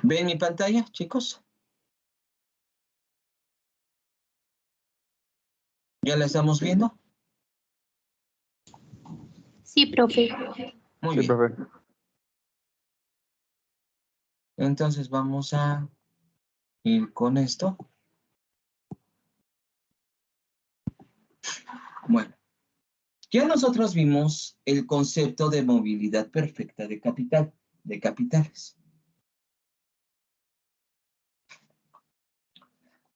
¿Ven mi pantalla, chicos? ¿Ya la estamos viendo? Sí, profe. Muy Sí, bien. profe. Entonces vamos a ir con esto. Bueno, ya nosotros vimos el concepto de movilidad perfecta de capital, de capitales.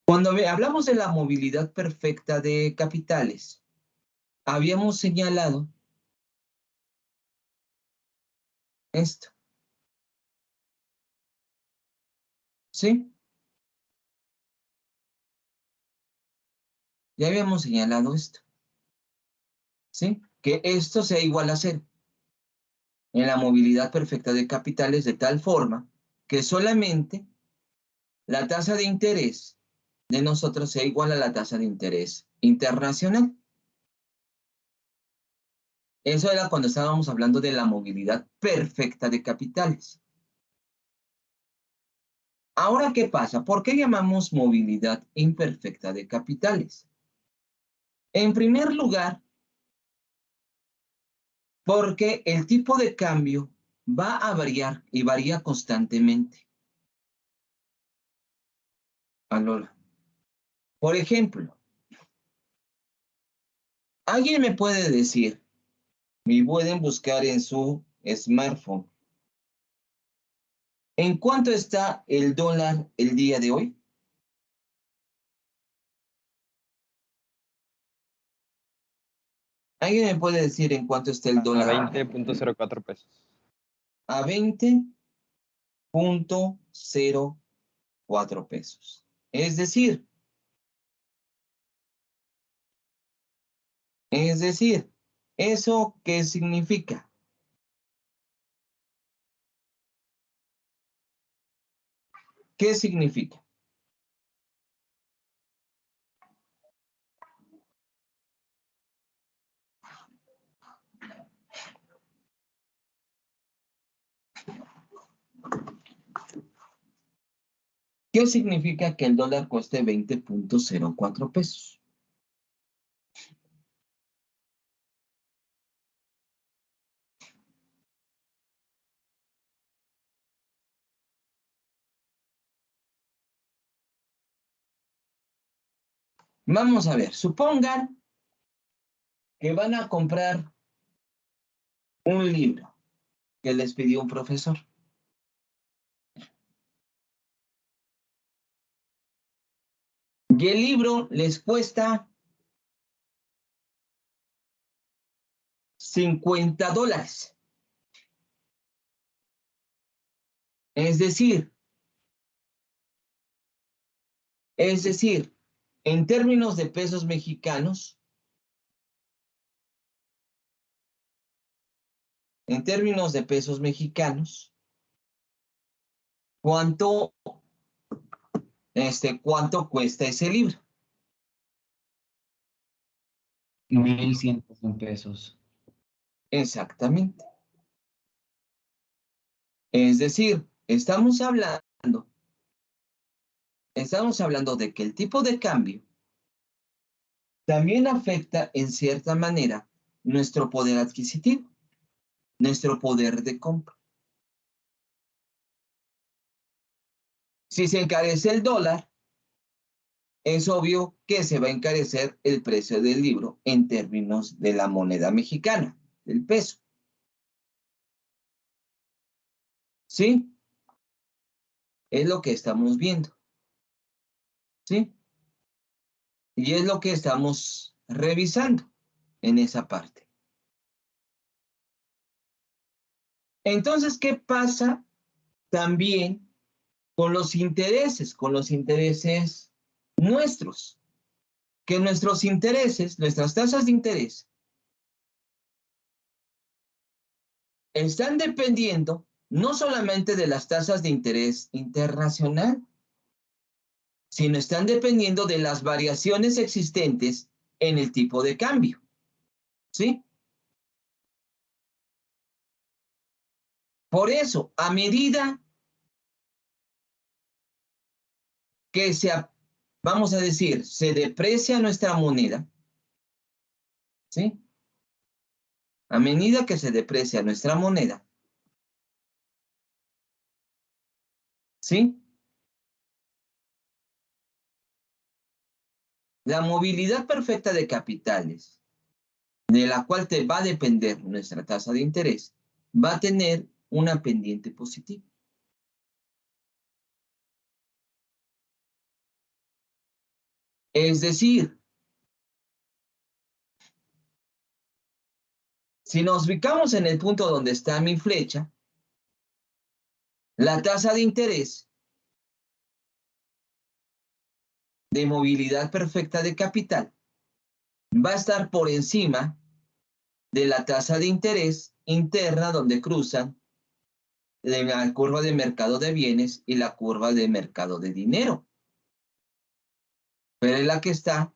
Cuando hablamos de la movilidad perfecta de capitales, habíamos señalado esto. ¿Sí? Ya habíamos señalado esto. ¿Sí? Que esto sea igual a cero en la movilidad perfecta de capitales de tal forma que solamente la tasa de interés de nosotros sea igual a la tasa de interés internacional. Eso era cuando estábamos hablando de la movilidad perfecta de capitales. Ahora, ¿qué pasa? ¿Por qué llamamos movilidad imperfecta de capitales? En primer lugar, porque el tipo de cambio va a variar y varía constantemente. Ahora, por ejemplo, alguien me puede decir, y pueden buscar en su smartphone, ¿en cuánto está el dólar el día de hoy? ¿Alguien me puede decir en cuánto está el dólar? A 20.04 pesos. A 20.04 pesos. Es decir, ¿eso qué significa? ¿Qué significa? ¿Qué significa que el dólar cueste 20.04 pesos? Vamos a ver, supongan que van a comprar un libro que les pidió un profesor. Y el libro les cuesta $50. Es decir, en términos de pesos mexicanos, ¿cuánto cuesta ese libro? 1,100 pesos. Exactamente. Es decir, estamos hablando de que el tipo de cambio también afecta en cierta manera nuestro poder adquisitivo, nuestro poder de compra. Si se encarece el dólar, es obvio que se va a encarecer el precio del libro en términos de la moneda mexicana, del peso. ¿Sí? Es lo que estamos viendo. ¿Sí? Y es lo que estamos revisando en esa parte. Entonces, ¿qué pasa también con los intereses nuestros? Que nuestros intereses, nuestras tasas de interés, están dependiendo no solamente de las tasas de interés internacional, sino están dependiendo de las variaciones existentes en el tipo de cambio. ¿Sí? Por eso, a medida que vamos a decir, se deprecia nuestra moneda, ¿sí? A medida que se deprecia nuestra moneda, ¿sí? La movilidad perfecta de capitales, de la cual te va a depender nuestra tasa de interés, va a tener una pendiente positiva. Es decir, si nos ubicamos en el punto donde está mi flecha, la tasa de interés de movilidad perfecta de capital va a estar por encima de la tasa de interés interna donde cruzan la curva de mercado de bienes y la curva de mercado de dinero. Pero es la que está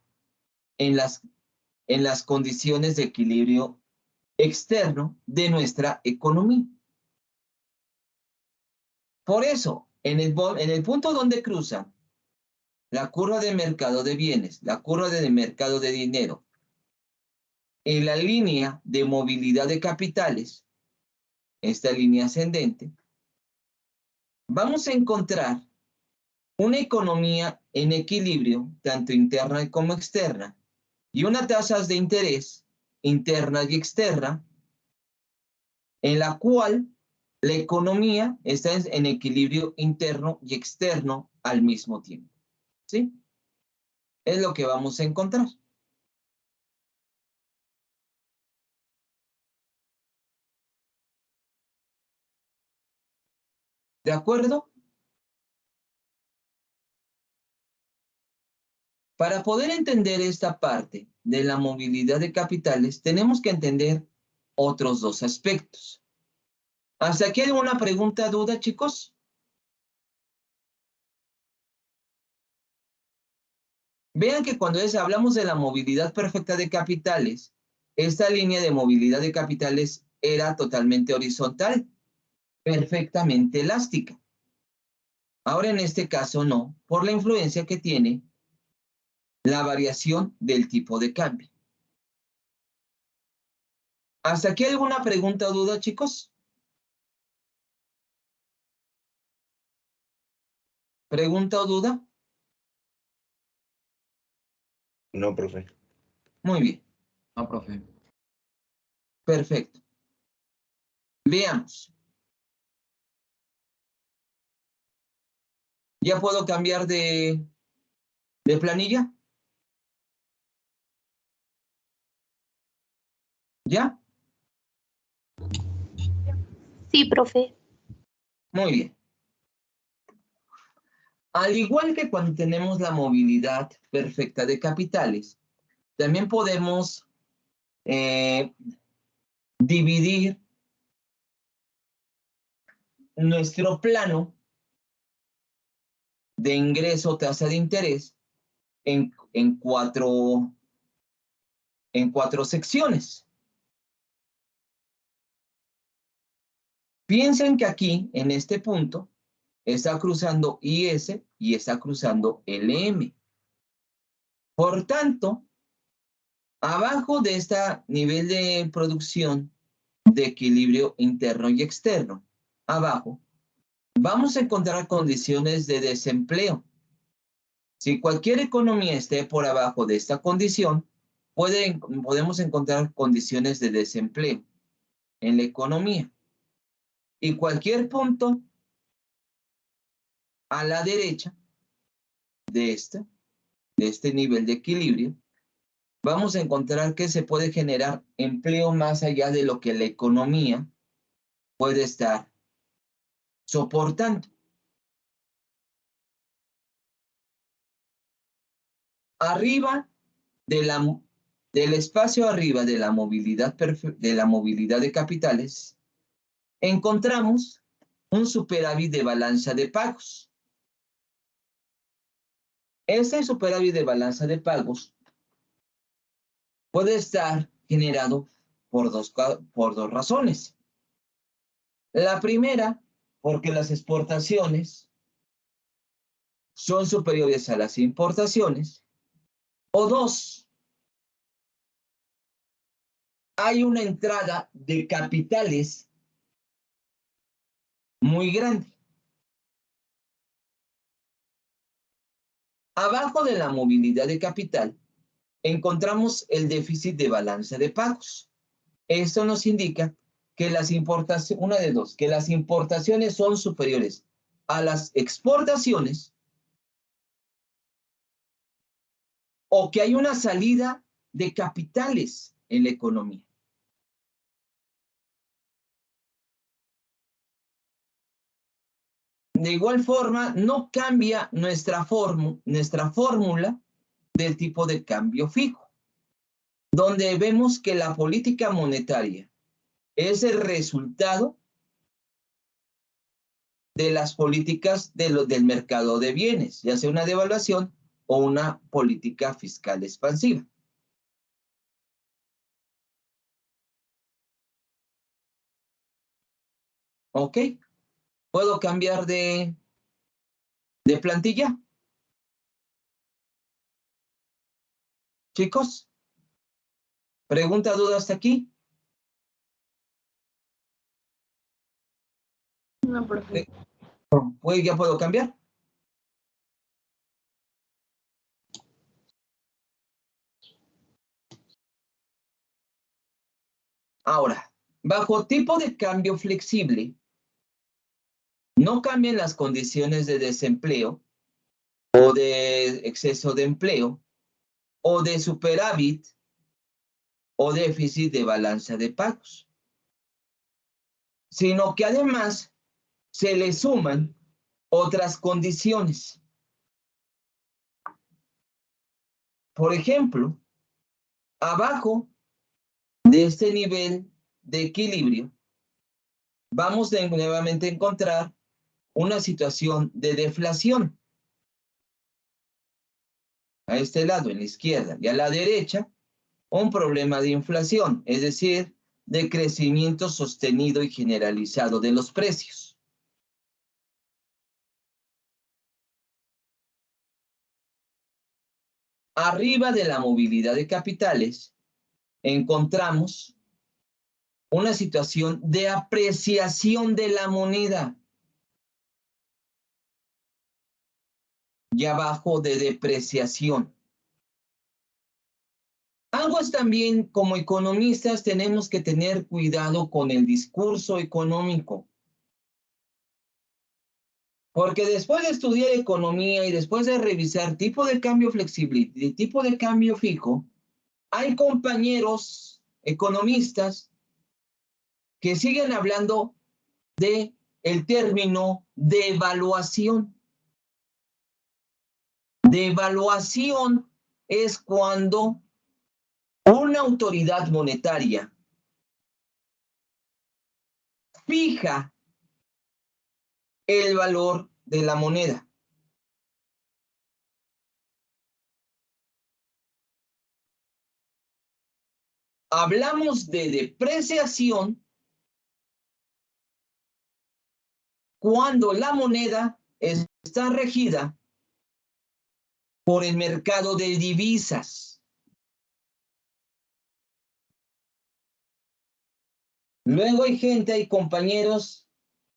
en las condiciones de equilibrio externo de nuestra economía. Por eso, en el punto donde cruzan la curva de mercado de bienes, la curva de mercado de dinero, en la línea de movilidad de capitales, esta línea ascendente, vamos a encontrar una economía en equilibrio, tanto interna como externa, y unas tasas de interés interna y externa, en la cual la economía está en equilibrio interno y externo al mismo tiempo. ¿Sí? Es lo que vamos a encontrar. ¿De acuerdo? Para poder entender esta parte de la movilidad de capitales, tenemos que entender otros dos aspectos. ¿Hasta aquí alguna pregunta, duda, chicos? Vean que cuando hablamos de la movilidad perfecta de capitales, esta línea de movilidad de capitales era totalmente horizontal, perfectamente elástica. Ahora en este caso no, por la influencia que tiene la variación del tipo de cambio. ¿Hasta aquí alguna pregunta o duda, chicos? ¿Pregunta o duda? No, profe. Muy bien. No, profe. Perfecto. Veamos. ¿Ya puedo cambiar de planilla? ¿Ya? Sí, profe. Muy bien. Al igual que cuando tenemos la movilidad perfecta de capitales, también podemos dividir nuestro plano de ingreso tasa de interés en cuatro secciones. Piensen que aquí, en este punto, está cruzando IS y está cruzando LM. Por tanto, abajo de este nivel de producción de equilibrio interno y externo, abajo, vamos a encontrar condiciones de desempleo. Si cualquier economía esté por abajo de esta condición, podemos encontrar condiciones de desempleo en la economía. Y cualquier punto a la derecha de este nivel de equilibrio, vamos a encontrar que se puede generar empleo más allá de lo que la economía puede estar soportando. Arriba del espacio arriba de la movilidad de capitales, encontramos un superávit de balanza de pagos. Este superávit de balanza de pagos puede estar generado por dos razones. La primera, porque las exportaciones son superiores a las importaciones. O 2, hay una entrada de capitales muy grande. Abajo de la movilidad de capital encontramos el déficit de balanza de pagos. Esto nos indica que las importaciones, una de dos, que las importaciones son superiores a las exportaciones o que hay una salida de capitales en la economía. De igual forma, no cambia nuestra fórmula del tipo de cambio fijo, donde vemos que la política monetaria es el resultado de las políticas del mercado de bienes, ya sea una devaluación o una política fiscal expansiva. ¿Ok? ¿Puedo cambiar de plantilla? Chicos, ¿pregunta, duda hasta aquí? No, profe. Pues ya puedo cambiar. Ahora, bajo tipo de cambio flexible, no cambian las condiciones de desempleo o de exceso de empleo o de superávit o déficit de balanza de pagos, sino que además se le suman otras condiciones. Por ejemplo, abajo de este nivel de equilibrio, vamos nuevamente a encontrar una situación de deflación. A este lado, en la izquierda, y a la derecha, un problema de inflación, es decir, de crecimiento sostenido y generalizado de los precios. Arriba de la movilidad de capitales, encontramos una situación de apreciación de la moneda. Y abajo de depreciación. Algo es también, como economistas, tenemos que tener cuidado con el discurso económico. Porque después de estudiar economía y después de revisar tipo de cambio flexible y tipo de cambio fijo, hay compañeros economistas que siguen hablando de el término devaluación. Devaluación es cuando una autoridad monetaria fija el valor de la moneda. Hablamos de depreciación cuando la moneda está regida por el mercado de divisas. Luego hay compañeros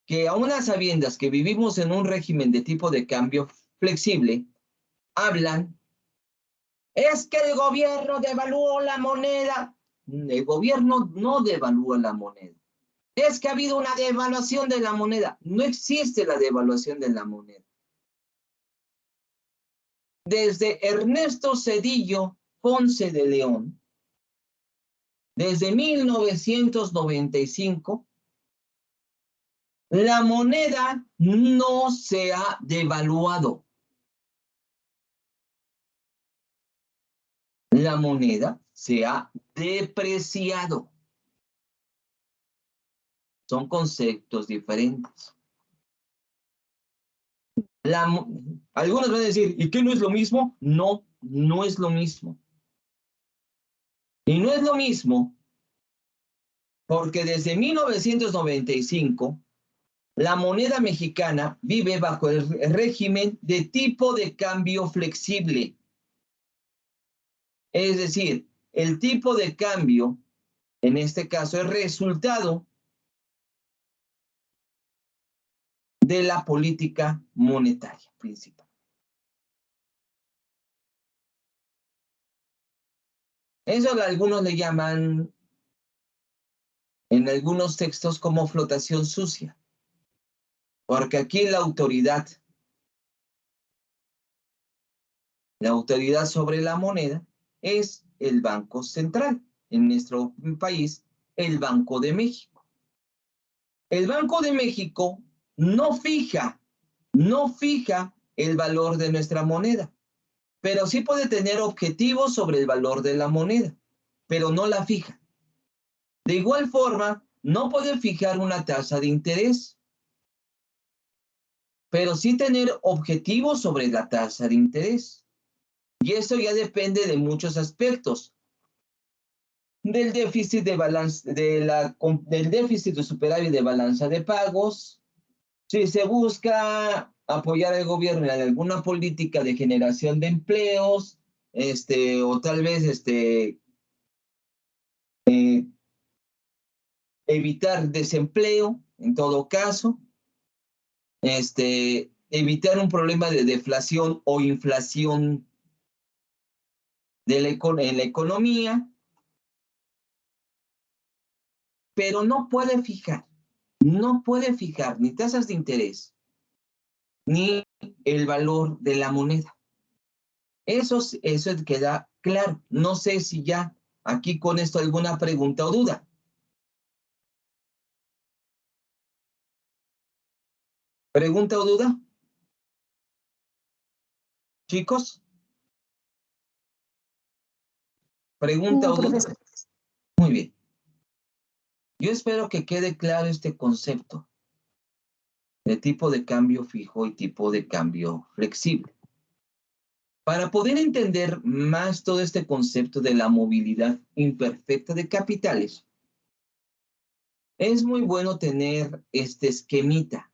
que aun a sabiendas que vivimos en un régimen de tipo de cambio flexible, hablan, es que el gobierno devaluó la moneda. El gobierno no devalúa la moneda. Es que ha habido una devaluación de la moneda. No existe la devaluación de la moneda. Desde Ernesto Zedillo Ponce de León, desde 1995, la moneda no se ha devaluado. La moneda se ha depreciado. Son conceptos diferentes. Algunos van a decir, ¿y qué no es lo mismo? No, no es lo mismo. Y no es lo mismo porque desde 1995 la moneda mexicana vive bajo el régimen de tipo de cambio flexible. Es decir, el tipo de cambio, en este caso, es resultado de la política monetaria principal. Eso algunos le llaman, en algunos textos, como flotación sucia, porque aquí la autoridad sobre la moneda es el Banco Central, en nuestro país, el Banco de México. El Banco de México no fija el valor de nuestra moneda, pero sí puede tener objetivos sobre el valor de la moneda, pero no la fija. De igual forma, no puede fijar una tasa de interés, pero sí tener objetivos sobre la tasa de interés. Y eso ya depende de muchos aspectos. Del déficit de balance, del déficit de superávit de balanza de pagos, si se busca apoyar al gobierno en alguna política de generación de empleos, o tal vez evitar desempleo, en todo caso, evitar un problema de deflación o inflación en la economía, pero no puede fijar ni tasas de interés, ni el valor de la moneda. Eso queda claro. No sé si ya aquí con esto alguna pregunta o duda. ¿Pregunta o duda? Chicos. ¿Pregunta No, o duda? profesor. Muy bien. Yo espero que quede claro este concepto de tipo de cambio fijo y tipo de cambio flexible. Para poder entender más todo este concepto de la movilidad imperfecta de capitales, es muy bueno tener este esquemita.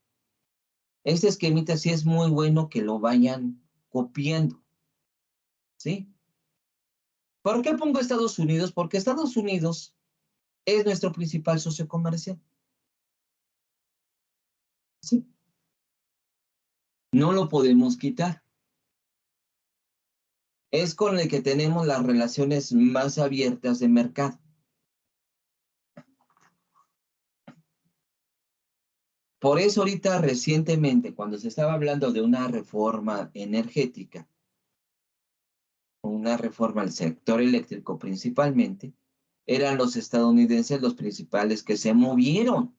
Este esquemita sí es muy bueno que lo vayan copiando, ¿sí? ¿Por qué pongo Estados Unidos? Porque Estados Unidos es nuestro principal socio comercial, ¿sí? No lo podemos quitar. Es con el que tenemos las relaciones más abiertas de mercado. Por eso ahorita recientemente, cuando se estaba hablando de una reforma energética, una reforma al sector eléctrico principalmente, eran los estadounidenses los principales que se movieron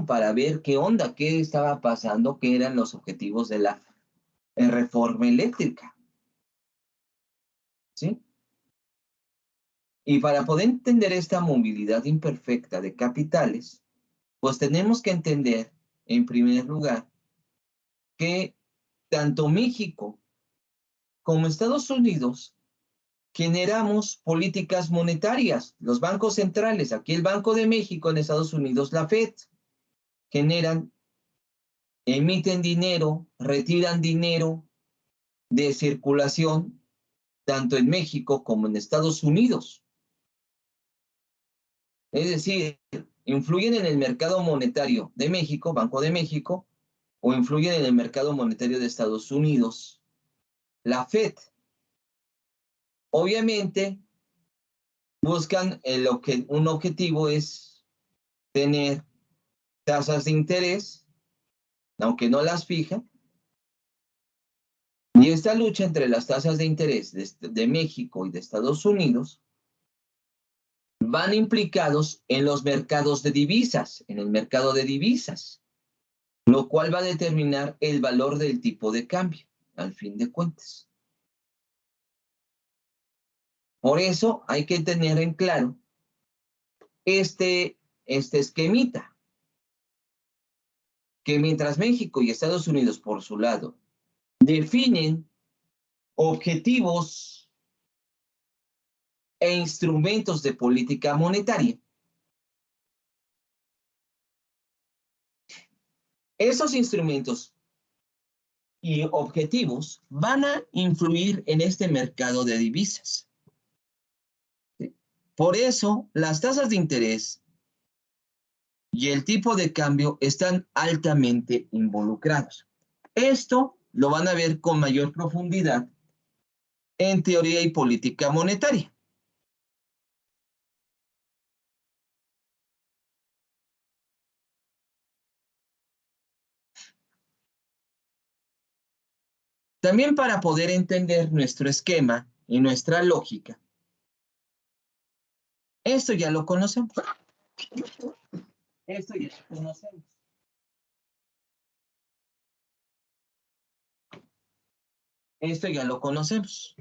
para ver qué onda, qué estaba pasando, qué eran los objetivos de la reforma eléctrica, ¿sí? Y para poder entender esta movilidad imperfecta de capitales, pues tenemos que entender, en primer lugar, que tanto México como Estados Unidos generamos políticas monetarias. Los bancos centrales, aquí el Banco de México, en Estados Unidos la Fed, generan, emiten dinero, retiran dinero de circulación, tanto en México como en Estados Unidos. Es decir, influyen en el mercado monetario de México, Banco de México, o influyen en el mercado monetario de Estados Unidos, la Fed. Obviamente, buscan un objetivo es tener tasas de interés, aunque no las fijan, y esta lucha entre las tasas de interés de México y de Estados Unidos van implicados en los mercados de divisas, en el mercado de divisas, lo cual va a determinar el valor del tipo de cambio, al fin de cuentas. Por eso hay que tener en claro este esquemita, que mientras México y Estados Unidos, por su lado, definen objetivos e instrumentos de política monetaria, Esos instrumentos y objetivos van a influir en este mercado de divisas. ¿Sí? Por eso, las tasas de interés y el tipo de cambio están altamente involucrados. Esto lo van a ver con mayor profundidad en teoría y política monetaria. También para poder entender nuestro esquema y nuestra lógica. Esto ya lo conocemos. Esto ya lo conocemos. Esto ya lo conocemos.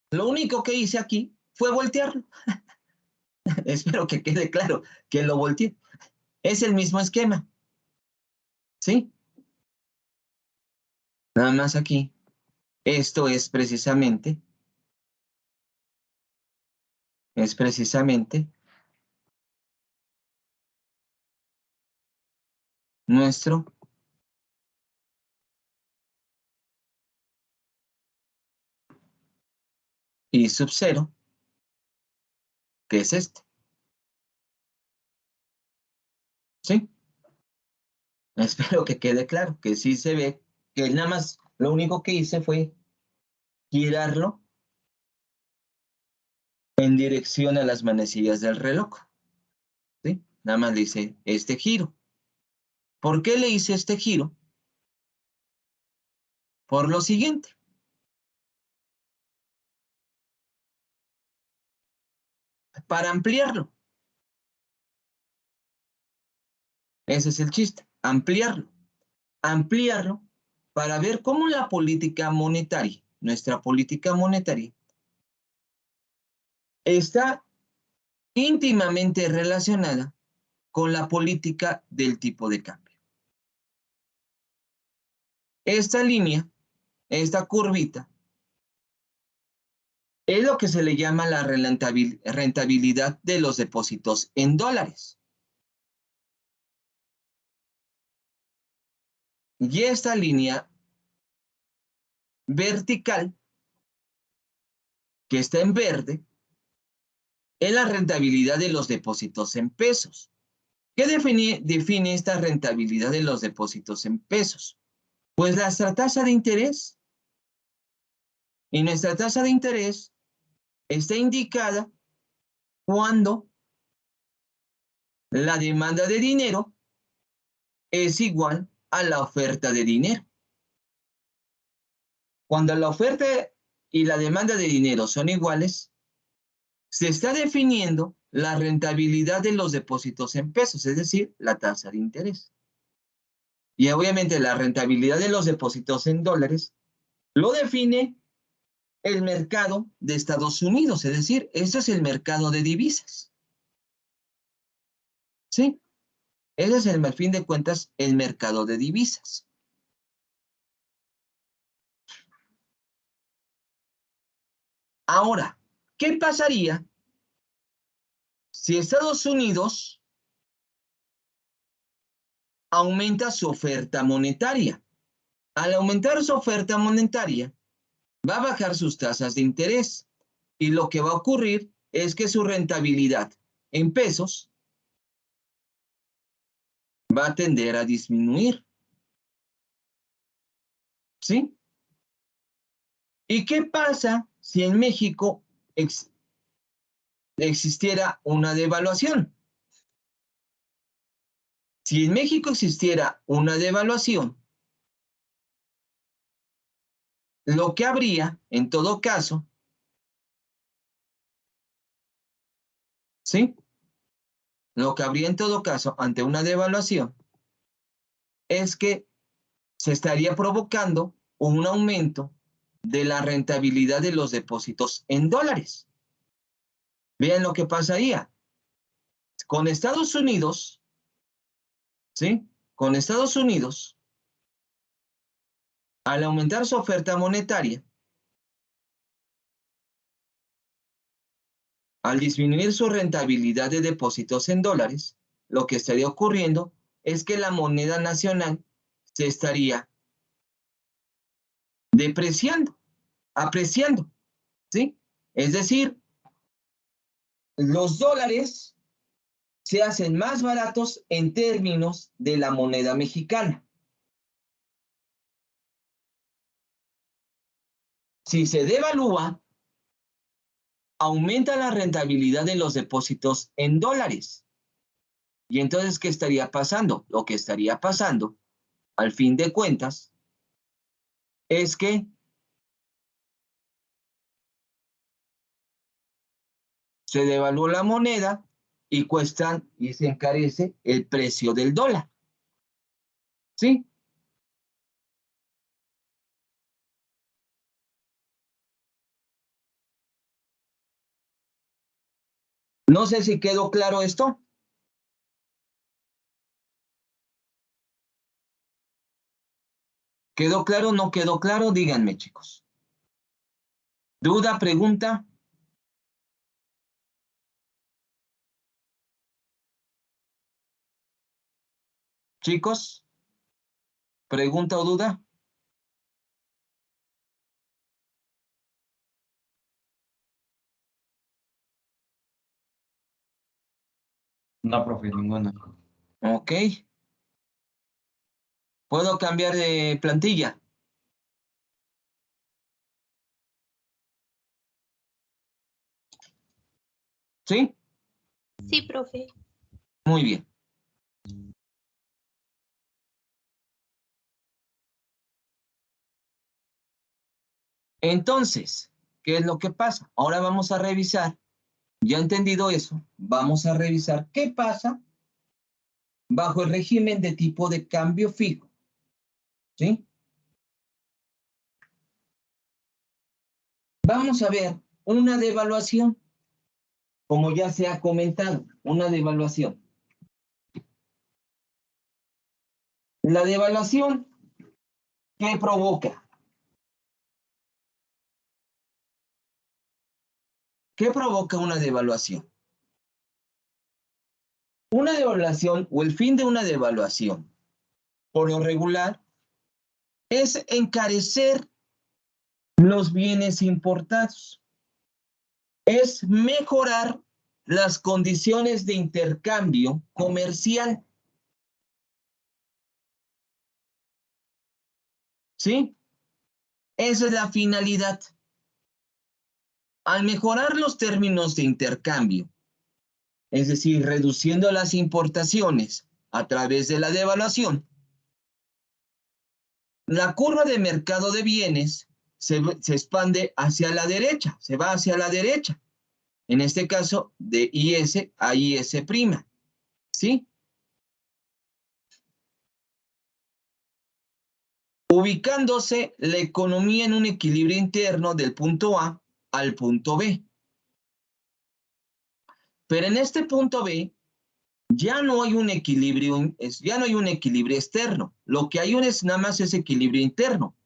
Lo único que hice aquí fue voltearlo. Espero que quede claro que lo volteé. Es el mismo esquema. ¿Sí? Nada más aquí. Esto es precisamente nuestro I sub 0, que es este. ¿Sí? Espero que quede claro, que sí se ve, que nada más lo único que hice fue girarlo en dirección a las manecillas del reloj. ¿Sí? Nada más le hice este giro. ¿Por qué le hice este giro? Por lo siguiente. Para ampliarlo. Ese es el chiste, ampliarlo. Ampliarlo para ver cómo la política monetaria, nuestra política monetaria, está íntimamente relacionada con la política del tipo de cambio. Esta línea, esta curvita, es lo que se le llama la rentabilidad de los depósitos en dólares. Y esta línea vertical, que está en verde, es la rentabilidad de los depósitos en pesos. ¿Qué define esta rentabilidad de los depósitos en pesos? Pues nuestra tasa de interés. Y nuestra tasa de interés está indicada cuando la demanda de dinero es igual a la oferta de dinero. Cuando la oferta y la demanda de dinero son iguales, se está definiendo la rentabilidad de los depósitos en pesos, es decir, la tasa de interés. Y obviamente la rentabilidad de los depósitos en dólares lo define el mercado de Estados Unidos, es decir, eso es el mercado de divisas. ¿Sí? Ese es al fin de cuentas el mercado de divisas. Ahora, ¿qué pasaría si Estados Unidos aumenta su oferta monetaria? Al aumentar su oferta monetaria, va a bajar sus tasas de interés y lo que va a ocurrir es que su rentabilidad en pesos va a tender a disminuir. ¿Sí? ¿Y qué pasa si en México existiera una devaluación? Si en México existiera una devaluación, lo que habría, en todo caso, ¿sí? Lo que habría en todo caso ante una devaluación es que se estaría provocando un aumento de la rentabilidad de los depósitos en dólares. Vean lo que pasaría. Con Estados Unidos, ¿sí? Con Estados Unidos, al aumentar su oferta monetaria, Al disminuir su rentabilidad de depósitos en dólares, lo que estaría ocurriendo es que la moneda nacional se estaría depreciando, apreciando, ¿sí? Es decir, los dólares se hacen más baratos en términos de la moneda mexicana. Si se devalúa, aumenta la rentabilidad de los depósitos en dólares. Y entonces, ¿qué estaría pasando? Lo que estaría pasando, al fin de cuentas, es que se devaluó la moneda y se encarece el precio del dólar. ¿Sí? No sé si quedó claro esto. ¿Quedó claro o no quedó claro? Díganme, chicos. ¿Duda, pregunta? Chicos, ¿pregunta o duda? No, profe, ninguna. Ok. ¿Puedo cambiar de plantilla? ¿Sí? Sí, profe. Muy bien. Entonces, ¿qué es lo que pasa? Ahora vamos a revisar, ya entendido eso, vamos a revisar qué pasa bajo el régimen de tipo de cambio fijo. ¿Sí? Vamos a ver una devaluación, como ya se ha comentado, una devaluación. La devaluación, ¿qué provoca? ¿Qué provoca una devaluación? Una devaluación o el fin de una devaluación, por lo regular, es encarecer los bienes importados. Es mejorar las condiciones de intercambio comercial. ¿Sí? Esa es la finalidad. Al mejorar los términos de intercambio, es decir, reduciendo las importaciones a través de la devaluación, la curva de mercado de bienes se expande hacia la derecha, se va hacia la derecha. En este caso, de IS a IS'. ¿Sí? Ubicándose la economía en un equilibrio interno del punto A al punto B. Pero en este punto B ya no hay un equilibrio, ya no hay un equilibrio externo. Lo que hay es nada más ese equilibrio interno,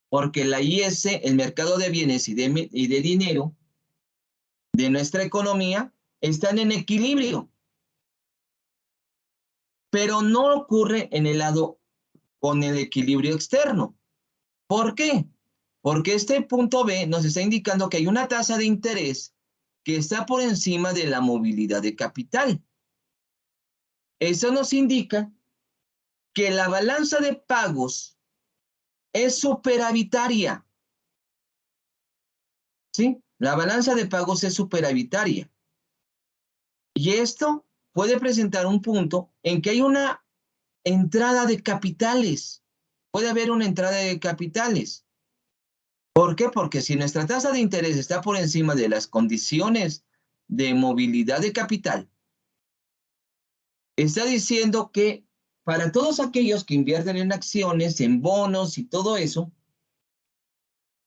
porque la IS, el mercado de bienes y de dinero de nuestra economía, están en equilibrio. Pero no ocurre en el lado con el equilibrio externo. ¿Por qué? Porque este punto B nos está indicando que hay una tasa de interés que está por encima de la movilidad de capital. Eso nos indica que la balanza de pagos es superavitaria. ¿Sí? La balanza de pagos es superavitaria. Y esto puede presentar un punto en que hay una entrada de capitales. Puede haber una entrada de capitales. ¿Por qué? Porque si nuestra tasa de interés está por encima de las condiciones de movilidad de capital, está diciendo que para todos aquellos que invierten en acciones, en bonos y todo eso,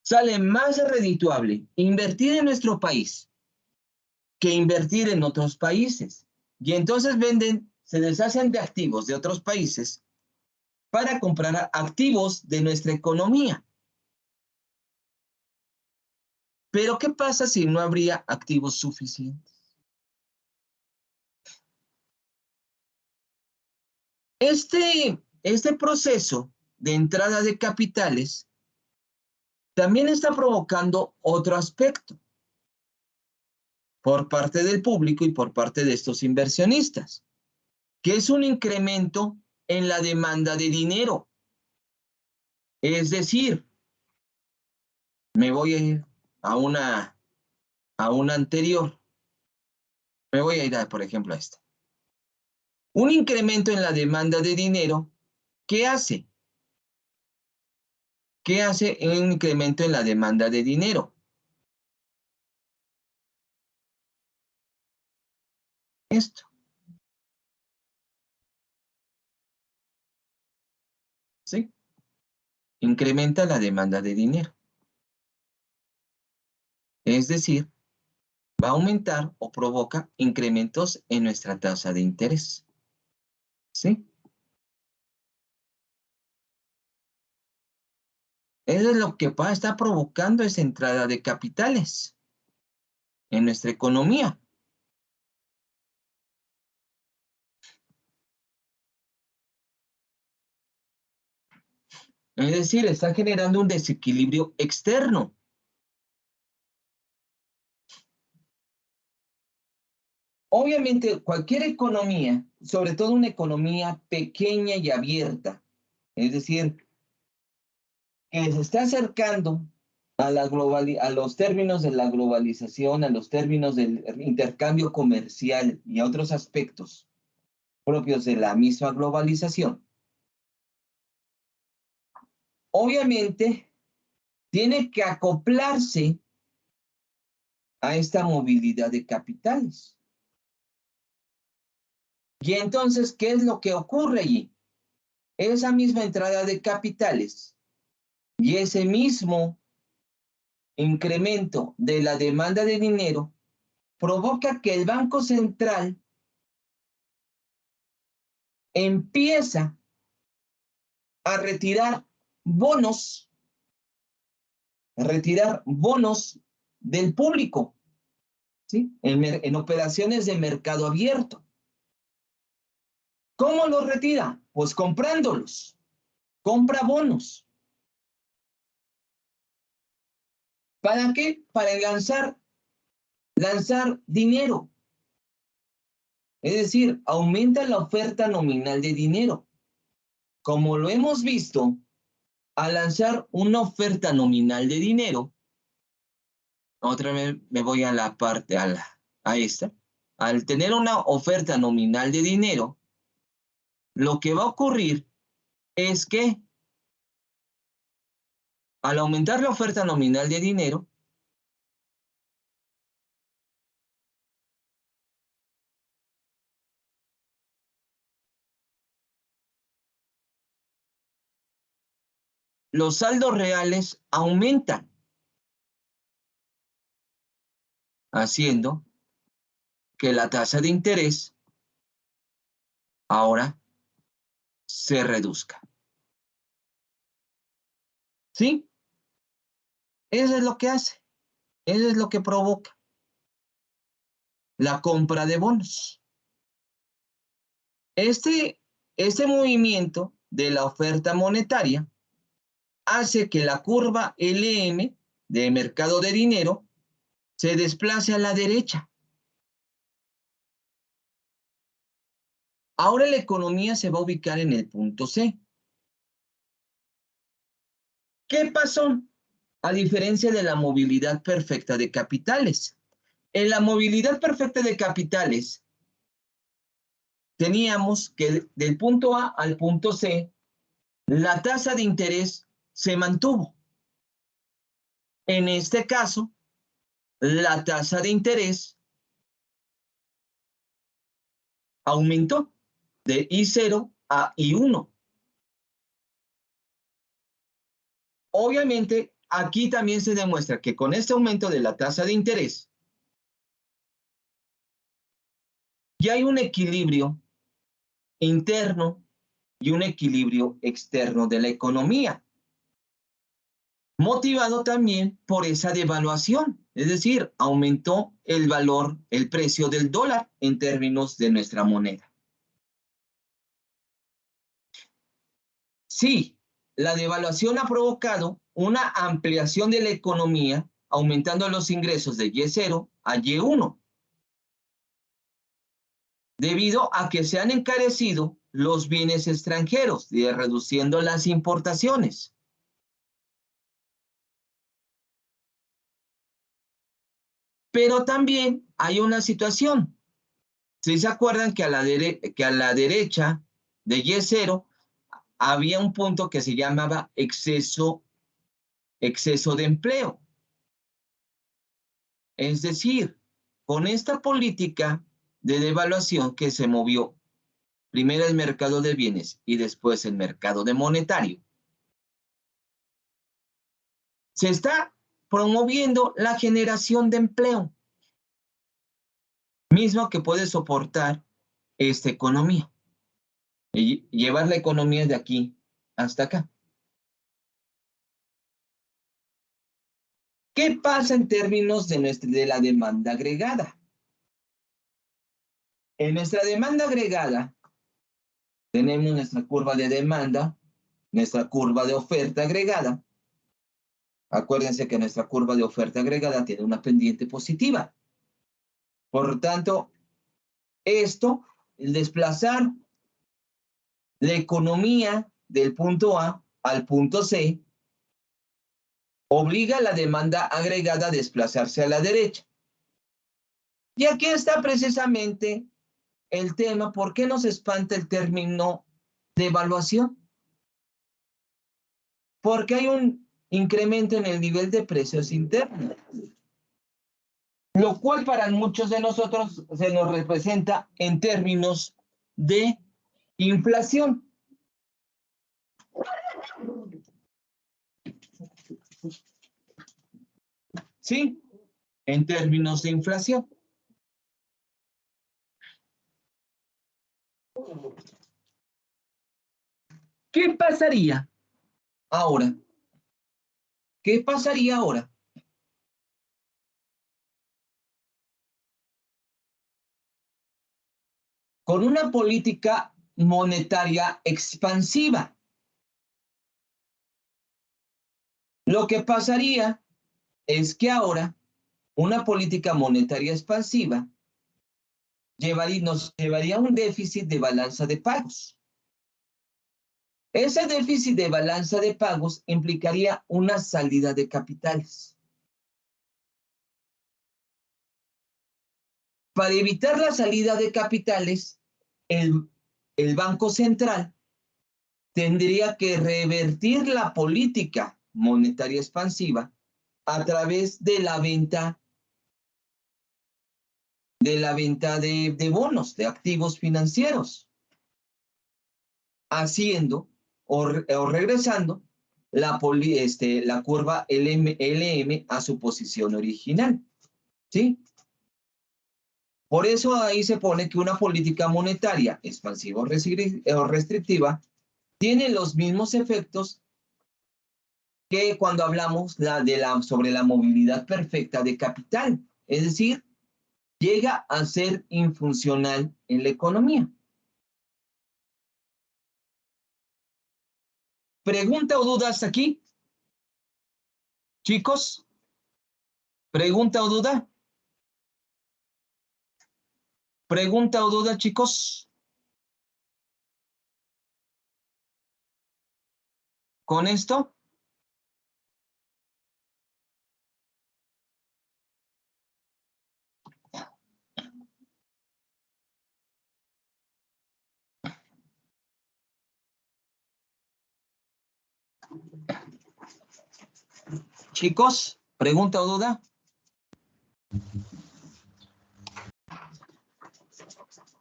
sale más redituable invertir en nuestro país que invertir en otros países. Y entonces se deshacen de activos de otros países para comprar activos de nuestra economía. Pero ¿qué pasa si no habría activos suficientes? Este proceso de entrada de capitales también está provocando otro aspecto por parte del público y por parte de estos inversionistas, que es un incremento en la demanda de dinero. Es decir, me voy a ir a una anterior. Me voy a ir, por ejemplo, a esta. Un incremento en la demanda de dinero, ¿qué hace? ¿Qué hace un incremento en la demanda de dinero? Esto. ¿Sí? Incrementa la demanda de dinero. Es decir, va a aumentar o provoca incrementos en nuestra tasa de interés. ¿Sí? Eso es lo que está provocando esa entrada de capitales en nuestra economía. Es decir, está generando un desequilibrio externo. Obviamente, cualquier economía, sobre todo una economía pequeña y abierta, es decir, que se está acercando a los términos de la globalización, a los términos del intercambio comercial y a otros aspectos propios de la misma globalización, obviamente tiene que acoplarse a esta movilidad de capitales. Y entonces, ¿qué es lo que ocurre allí? Esa misma entrada de capitales y ese mismo incremento de la demanda de dinero provoca que el Banco Central empieza a retirar bonos del público, ¿sí? En operaciones de mercado abierto. ¿Cómo los retira? Pues comprándolos. Compra bonos. ¿Para qué? Para lanzar dinero. Es decir, aumenta la oferta nominal de dinero. Como lo hemos visto, al lanzar una oferta nominal de dinero, otra vez me voy a la parte, a esta. Al tener una oferta nominal de dinero, lo que va a ocurrir es que al aumentar la oferta nominal de dinero, los saldos reales aumentan, haciendo que la tasa de interés ahora se reduzca. ¿Sí? Eso es lo que hace. Eso es lo que provoca la compra de bonos. Este movimiento de la oferta monetaria hace que la curva LM de mercado de dinero se desplace a la derecha. Ahora la economía se va a ubicar en el punto C. ¿Qué pasó? A diferencia de la movilidad perfecta de capitales. En la movilidad perfecta de capitales, teníamos que del punto A al punto C, la tasa de interés se mantuvo. En este caso, la tasa de interés aumentó de I0 a I1. Obviamente, aquí también se demuestra que con este aumento de la tasa de interés, ya hay un equilibrio interno y un equilibrio externo de la economía, motivado también por esa devaluación, es decir, aumentó el valor, el precio del dólar en términos de nuestra moneda. Sí, la devaluación ha provocado una ampliación de la economía, aumentando los ingresos de Y0 a Y1, debido a que se han encarecido los bienes extranjeros, reduciendo las importaciones. Pero también hay una situación. ¿Sí se acuerdan que a la derecha de Y0 había un punto que se llamaba exceso de empleo? Es decir, con esta política de devaluación que se movió primero el mercado de bienes y después el mercado de monetario, se está promoviendo la generación de empleo, mismo que puede soportar esta economía y llevar la economía de aquí hasta acá. ¿Qué pasa en términos de la demanda agregada? En nuestra demanda agregada tenemos nuestra curva de demanda, nuestra curva de oferta agregada. Acuérdense que nuestra curva de oferta agregada tiene una pendiente positiva. Por tanto, esto, el desplazar la economía del punto A al punto C, obliga a la demanda agregada a desplazarse a la derecha. Y aquí está precisamente el tema. ¿Por qué nos espanta el término devaluación? Porque hay un incremento en el nivel de precios internos, lo cual para muchos de nosotros se nos representa en términos de inflación. ¿Sí? En términos de inflación. ¿Qué pasaría ahora? ¿Qué pasaría ahora? Con una política monetaria expansiva. Lo que pasaría es que ahora una política monetaria expansiva nos llevaría a un déficit de balanza de pagos. Ese déficit de balanza de pagos implicaría una salida de capitales. Para evitar la salida de capitales, el Banco Central tendría que revertir la política monetaria expansiva a través de la venta de bonos, de activos financieros, haciendo o regresando la curva LM a su posición original. ¿Sí? Por eso ahí se pone que una política monetaria expansiva o restrictiva tiene los mismos efectos que cuando hablamos sobre la movilidad perfecta de capital. Es decir, llega a ser infuncional en la economía. ¿Pregunta o duda hasta aquí? Chicos, ¿pregunta o duda? ¿Pregunta o duda, chicos? ¿Con esto? Chicos, ¿pregunta o duda?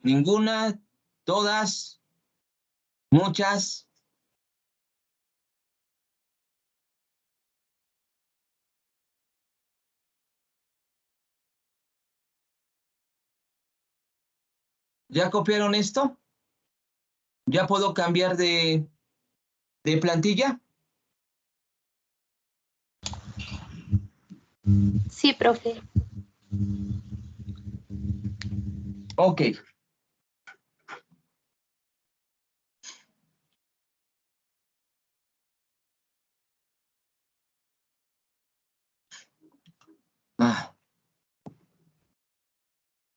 ¿Ninguna? ¿Todas? ¿Muchas? ¿Ya copiaron esto? ¿Ya puedo cambiar de plantilla? Sí, profe. Ok. Ah,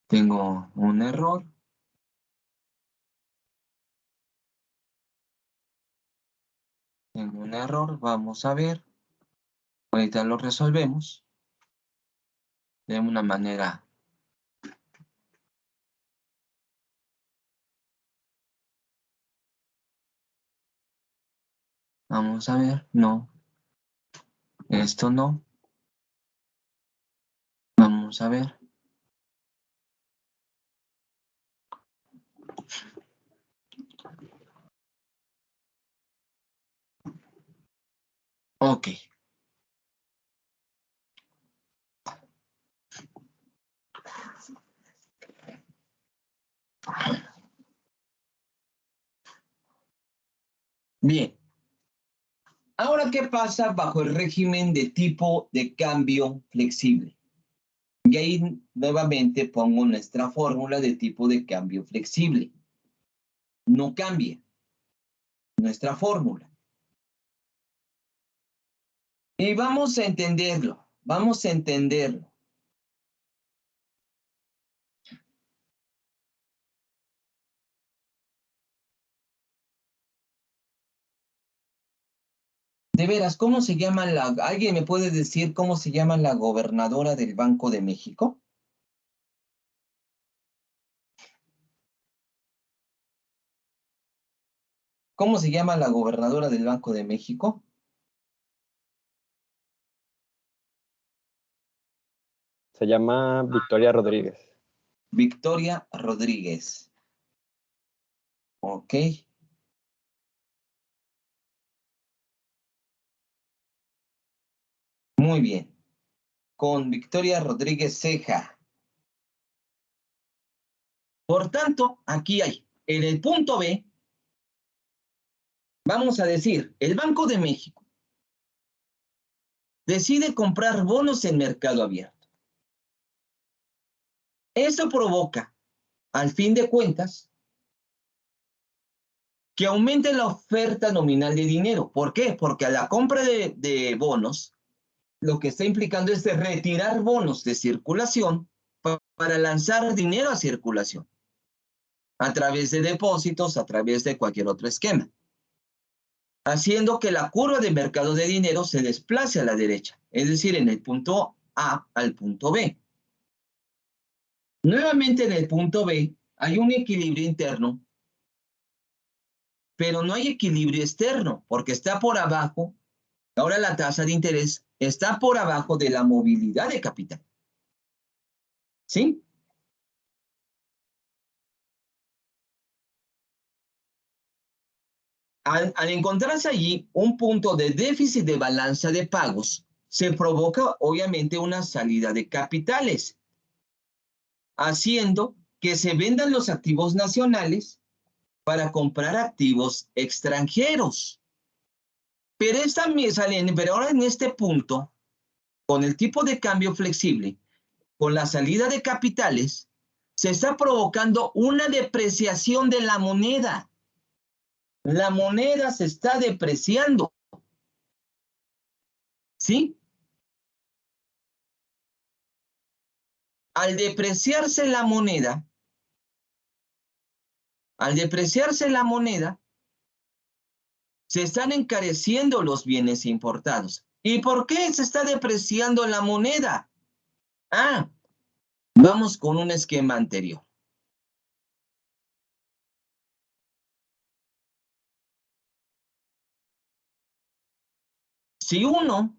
tengo un error. Tengo un error, vamos a ver. Ahorita lo resolvemos de una manera. Vamos a ver, no. Esto no. Vamos a ver. Ok. Bien. Ahora, ¿qué pasa bajo el régimen de tipo de cambio flexible? Y ahí nuevamente pongo nuestra fórmula de tipo de cambio flexible. No cambia nuestra fórmula. Y vamos a entenderlo. Vamos a entenderlo. De veras, ¿cómo se llama la... ¿Alguien me puede decir cómo se llama la gobernadora del Banco de México? ¿Cómo se llama la gobernadora del Banco de México? Se llama Victoria Rodríguez. Victoria Rodríguez. Ok. Muy bien. Con Victoria Rodríguez Ceja. Por tanto, aquí hay, en el punto B, vamos a decir, el Banco de México decide comprar bonos en mercado abierto. Eso provoca, al fin de cuentas, que aumente la oferta nominal de dinero. ¿Por qué? Porque a la compra de bonos, lo que está implicando es de retirar bonos de circulación para lanzar dinero a circulación, a través de depósitos, a través de cualquier otro esquema, haciendo que la curva de mercado de dinero se desplace a la derecha, es decir, en el punto A al punto B. Nuevamente en el punto B hay un equilibrio interno, pero no hay equilibrio externo, porque está por abajo, ahora la tasa de interés está por abajo de la movilidad de capital. ¿Sí? Al encontrarse allí un punto de déficit de balanza de pagos, se provoca obviamente una salida de capitales, haciendo que se vendan los activos nacionales para comprar activos extranjeros. Pero ahora en este punto, con el tipo de cambio flexible, con la salida de capitales, se está provocando una depreciación de la moneda. La moneda se está depreciando. ¿Sí? Al depreciarse la moneda, se están encareciendo los bienes importados. ¿Y por qué se está depreciando la moneda? Ah, vamos con un esquema anterior. Si uno,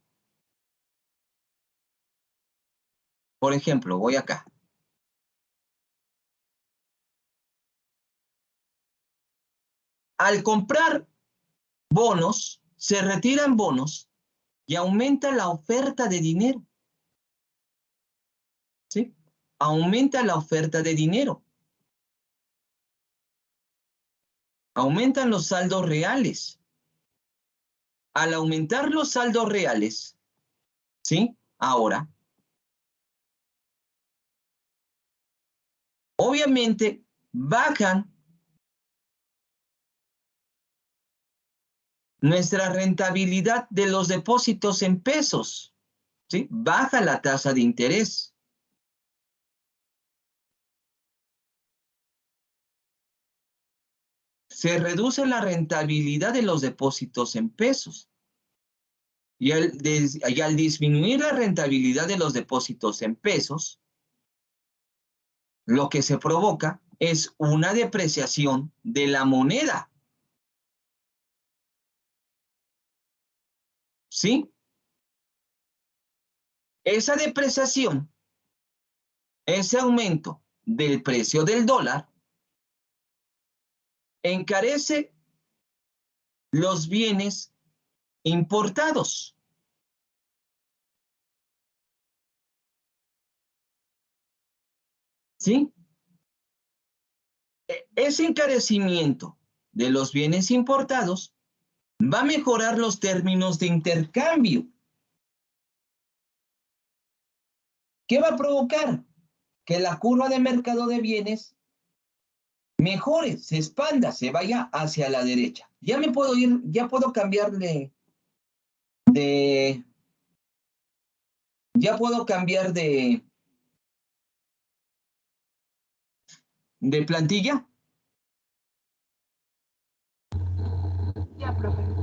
por ejemplo, voy acá. Al comprar bonos, se retiran bonos y aumenta la oferta de dinero. ¿Sí? Aumenta la oferta de dinero. Aumentan los saldos reales. Al aumentar los saldos reales, ¿sí? Ahora, obviamente, bajan nuestra rentabilidad de los depósitos en pesos. ¿sí? Baja la tasa de interés. Se reduce la rentabilidad de los depósitos en pesos. Y al disminuir la rentabilidad de los depósitos en pesos, lo que se provoca es una depreciación de la moneda. ¿Sí? Esa depreciación, ese aumento del precio del dólar, encarece los bienes importados. ¿Sí? Ese encarecimiento de los bienes importados va a mejorar los términos de intercambio. ¿Qué va a provocar? Que la curva de mercado de bienes mejore, se expanda, se vaya hacia la derecha. Ya me puedo ir, ya puedo cambiar ya puedo cambiar de plantilla. Ya, profe.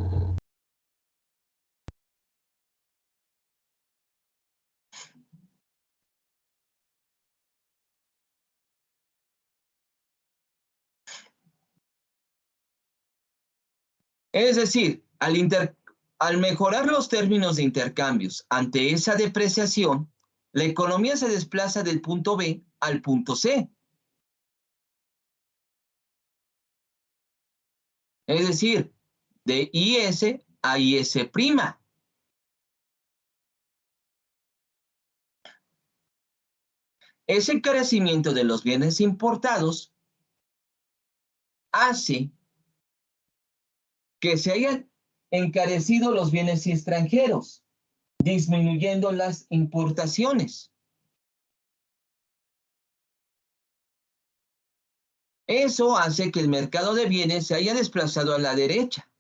Es decir, al mejorar los términos de intercambios ante esa depreciación, la economía se desplaza del punto B al punto C. Es decir, de IS a IS'. Ese encarecimiento de los bienes importados hace que se hayan encarecido los bienes extranjeros, disminuyendo las importaciones. Eso hace que el mercado de bienes se haya desplazado a la derecha,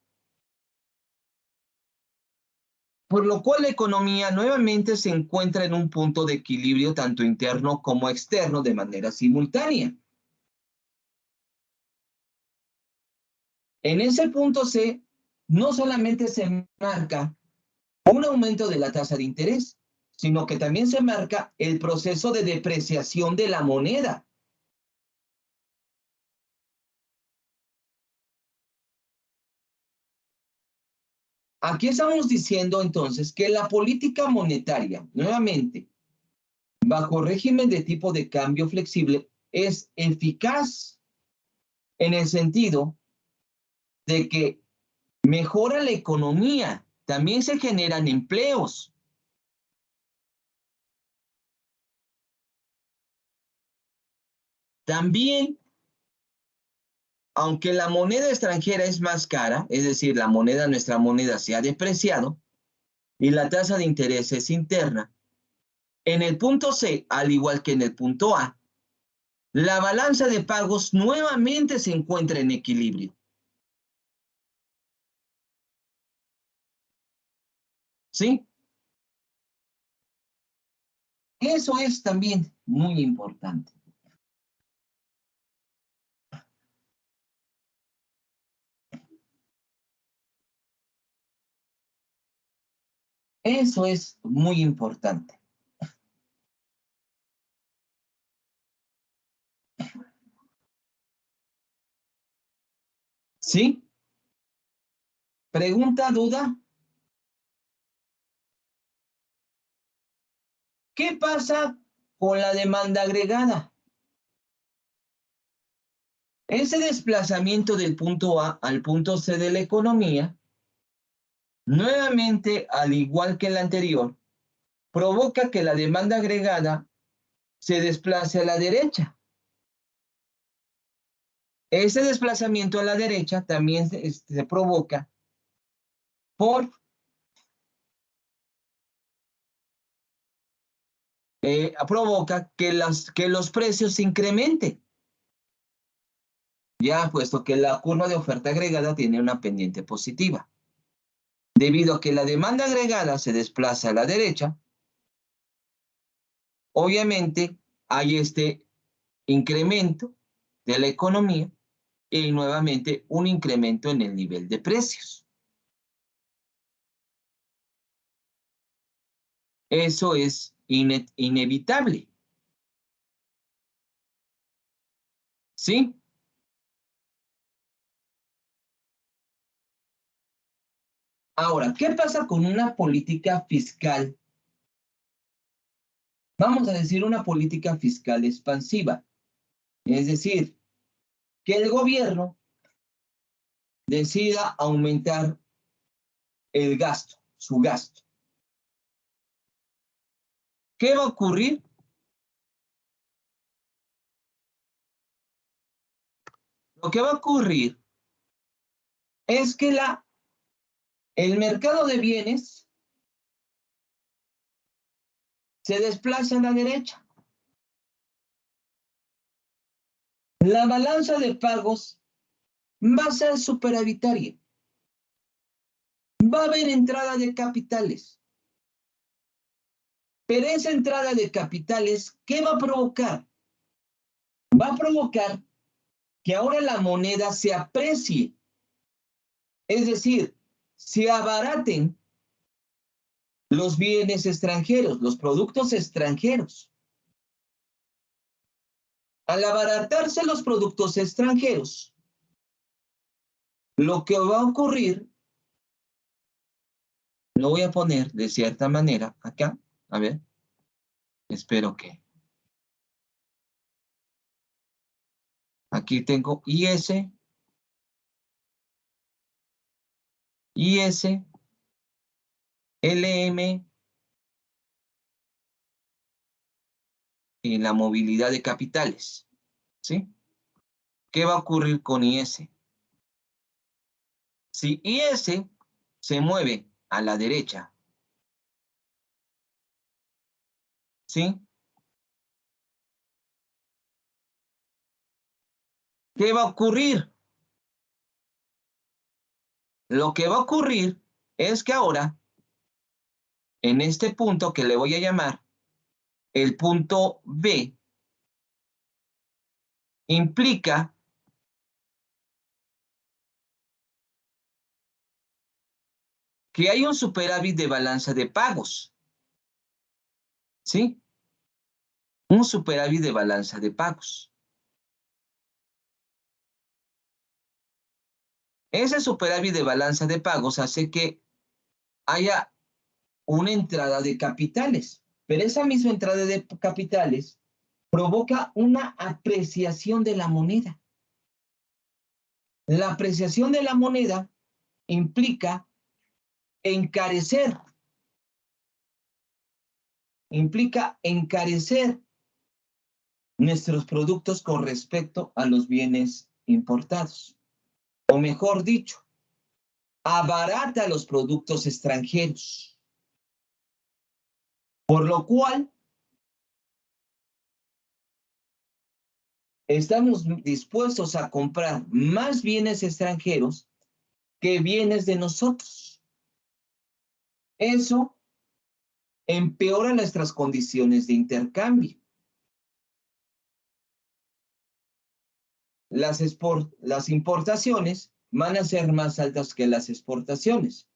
por lo cual la economía nuevamente se encuentra en un punto de equilibrio tanto interno como externo de manera simultánea. En ese punto C, no solamente se marca un aumento de la tasa de interés, sino que también se marca el proceso de depreciación de la moneda. Aquí estamos diciendo entonces que la política monetaria, nuevamente, bajo régimen de tipo de cambio flexible, es eficaz en el sentido de que mejora la economía, también se generan empleos. También, aunque la moneda extranjera es más cara, es decir, nuestra moneda se ha depreciado y la tasa de interés es interna, en el punto C, al igual que en el punto A, la balanza de pagos nuevamente se encuentra en equilibrio. ¿Sí? Eso es también muy importante. Eso es muy importante. ¿Sí? ¿Pregunta, duda? ¿Qué pasa con la demanda agregada? Ese desplazamiento del punto A al punto C de la economía, nuevamente, al igual que el anterior, provoca que la demanda agregada se desplace a la derecha. Ese desplazamiento a la derecha también se provoca por provoca que los precios se incrementen. Ya puesto que la curva de oferta agregada tiene una pendiente positiva. Debido a que la demanda agregada se desplaza a la derecha, obviamente hay este incremento de la economía y nuevamente un incremento en el nivel de precios. Eso es inevitable. ¿Sí? Ahora, ¿qué pasa con una política fiscal? Vamos a decir una política fiscal expansiva. Es decir, que el gobierno decida aumentar el gasto, su gasto. ¿Qué va a ocurrir? Lo que va a ocurrir es que el mercado de bienes se desplaza a la derecha. La balanza de pagos va a ser superavitaria. Va a haber entrada de capitales. Pero esa entrada de capitales, ¿qué va a provocar? Va a provocar que ahora la moneda se aprecie. Es decir, se abaraten los bienes extranjeros, los productos extranjeros. Al abaratarse los productos extranjeros, lo que va a ocurrir, lo voy a poner de cierta manera acá, a ver, espero que. Aquí tengo IS, LM y la movilidad de capitales, ¿sí? ¿Qué va a ocurrir con IS? Si IS se mueve a la derecha, ¿sí? ¿Qué va a ocurrir? Lo que va a ocurrir es que ahora, en este punto que le voy a llamar el punto B, implica que hay un superávit de balanza de pagos, ¿sí? Un superávit de balanza de pagos. Ese superávit de balanza de pagos hace que haya una entrada de capitales, pero esa misma entrada de capitales provoca una apreciación de la moneda. La apreciación de la moneda implica encarecer nuestros productos con respecto a los bienes importados. O mejor dicho, abarata los productos extranjeros. Por lo cual, estamos dispuestos a comprar más bienes extranjeros que bienes de nosotros. Eso empeora nuestras condiciones de intercambio. Las importaciones van a ser más altas que las exportaciones,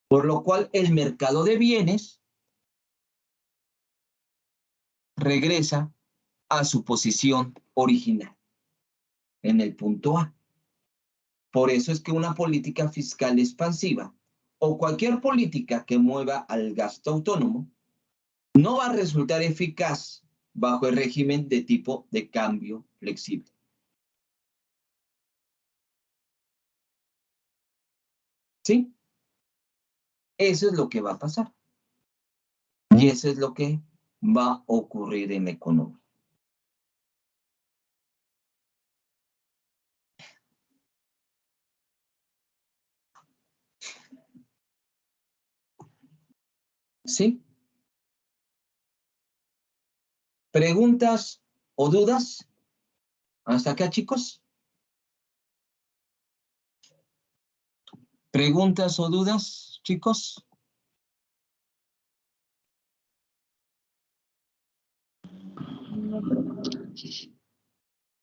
por lo cual el mercado de bienes regresa a su posición original, en el punto A. Por eso es que una política fiscal expansiva o cualquier política que mueva al gasto autónomo no va a resultar eficaz bajo el régimen de tipo de cambio flexible. ¿Sí? Eso es lo que va a pasar. Y eso es lo que va a ocurrir en la economía. ¿Sí? ¿Preguntas o dudas? ¿Hasta acá, chicos? ¿Preguntas o dudas, chicos?